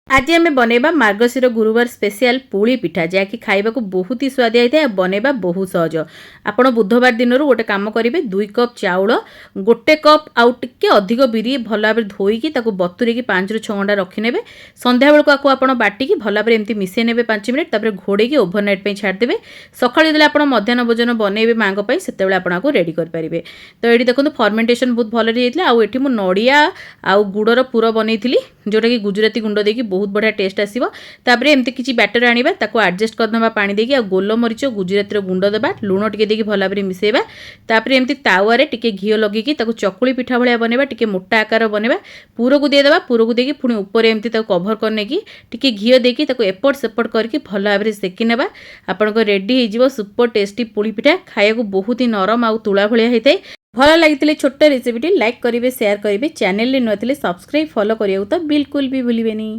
आज आम बनैबा मार्गशीर गुरुवार स्पेशल पुली पिठा जहाँकि खाइबा बहुत ही स्वादिया होता है बनैबा बहुत सहज। आपण बुधवार दिन गोटे कम करेंगे 2 कप चाउल गोटे कप आउ टे अधिक बिरी भल भाव धोईकी बतुरे 5 ରୁ 6 घंटा रखिने। संध्या बेलू आपड़ बाटिकी भल भाव एमती मिसई ने 5 मिनट तापर घोड़े ओभरनाइट छाड़देवे। सकाल जो आप मध्याह्न भोजन बनइबे माँ से आपको रेडी करेंगे। तो ये देखो फर्मेंटेशन बहुत भल होता है। आठी मुझे नड़िया आउ गुड़र पुर बनई जोटा कि गुजराती गुंड देकी बहुत बढ़िया टेस्ट आसीबो। तापर एमती किछि बैटर आनिबा ताको एडजस्ट करदबा पानी देकी आ गोलमरीच गुजराती गुंड देबा लूण टिके देकी भल भाव मिसेबा। तापर एमती तावारे टिके घी लगेकी ताको चकुली पिठा भलिया बनेबा टिके मोटा आकार बनेबा पुर को देदेबा पुर को देकी पुणी ऊपर एमती ताको कवर करने की टिके घी देकी ताको एपट सेपट करके भल भाव सेकी नेबा। आपनको रेडी हो सुपर टेस्टी पुली पिठा खाया बहुत ही नरम आउ तुला भलिया होता है। भल लगी छोट रेसिपीटी लाइक करेंगे शेयर करेंगे चैनल नुआ सब्सक्राइब फॉलो करिया तो बिल्कुल भी भूलिबेनी।